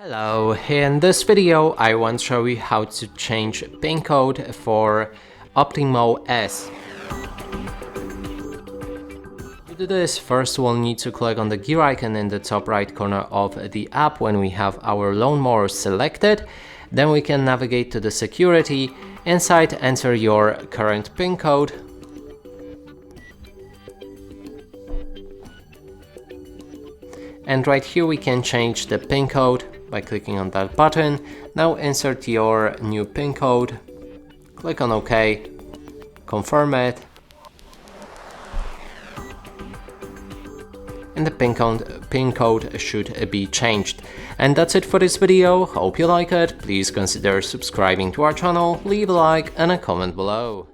Hello, in this video I want to show you how to change pin code for Optimow S. To do this, first we'll need to click on the gear icon in the top right corner of the app when we have our lawnmower selected. Then we can navigate to the security. Inside, enter your current pin code. And right here we can change the pin code by clicking on that button. Now insert your new pin code, click on OK, confirm it, and the pin code should be changed. And that's it for this video. Hope you like it. Please consider subscribing to our channel, leave a like and a comment below.